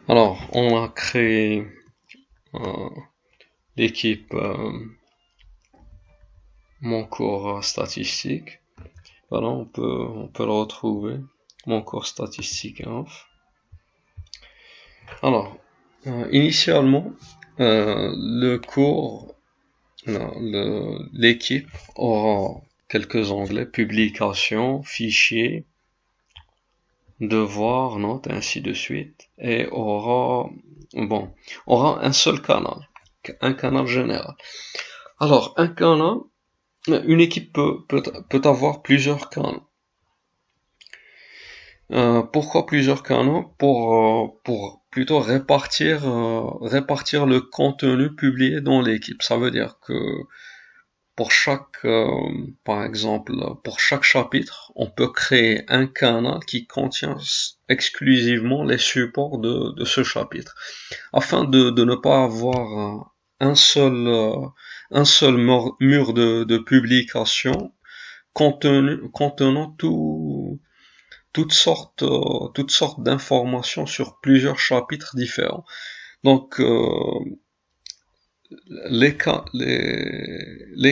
Alors, on a créé euh, l'équipe Mon cours statistique. Voilà, on peut le retrouver. Mon cours statistique inf. Alors, initialement, le cours, l'équipe aura quelques onglets, publications, fichiers, devoirs, notes, ainsi de suite, et aura un canal général. Alors, une équipe peut avoir plusieurs canaux. Pourquoi plusieurs canaux? Pour plutôt répartir le contenu publié dans l'équipe. Ça veut dire que par exemple, pour chaque chapitre, on peut créer un canal qui contient exclusivement les supports de ce chapitre, afin de ne pas avoir un seul mur de publication contenant toutes sortes d'informations sur plusieurs chapitres différents. Donc, les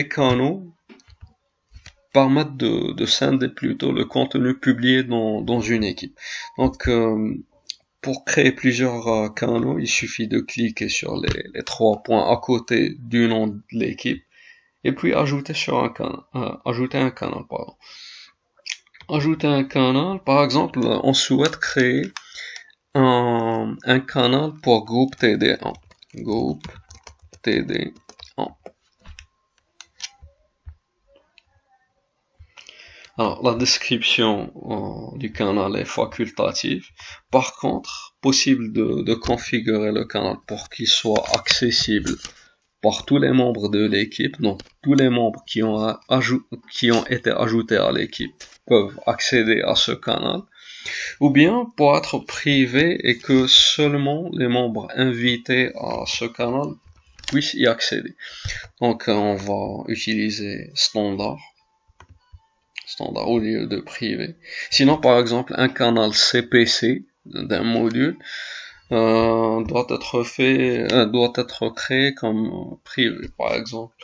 canaux permettent de scinder plutôt le contenu publié dans une équipe. Donc, pour créer plusieurs canaux, il suffit de cliquer sur les trois points à côté du nom de l'équipe et puis ajouter un canal, pardon. Ajouter un canal, par exemple, on souhaite créer un canal pour groupe TD1. Groupe TD1. Alors, la description du canal est facultative. Par contre, possible de configurer le canal pour qu'il soit accessible par tous les membres de l'équipe. Donc, tous les membres qui ont été ajoutés à l'équipe peuvent accéder à ce canal. Ou bien pour être privé et que seulement les membres invités à ce canal puissent y accéder. Donc, on va utiliser standard au lieu de privé. Sinon, par exemple, un canal CPC d'un module doit être créé comme privé, par exemple.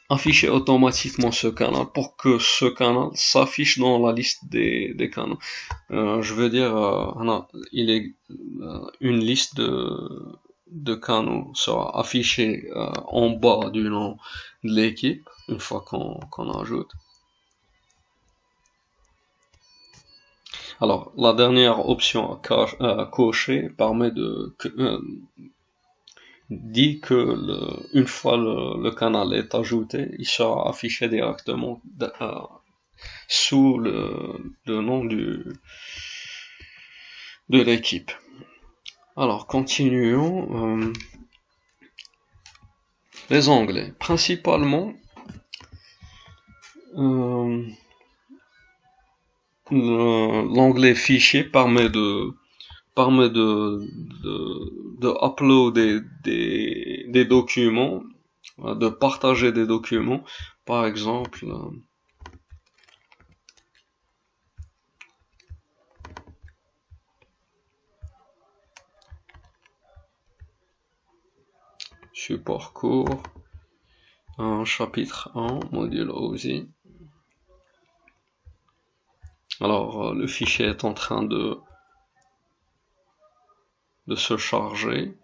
Afficher automatiquement ce canal pour que ce canal s'affiche dans la liste des canaux. Je veux dire, il est une liste de canaux sera affichée en bas du nom de l'équipe une fois qu'on ajoute. Alors, la dernière option à cocher permet dit que une fois le canal est ajouté, il sera affiché directement sous le nom de l'équipe. Alors, continuons. Les onglets. Principalement, l'onglet fichier permet de uploader des documents, de partager des documents. Par exemple, support cours, chapitre 1, module OSI. Alors, le fichier est en train de se charger.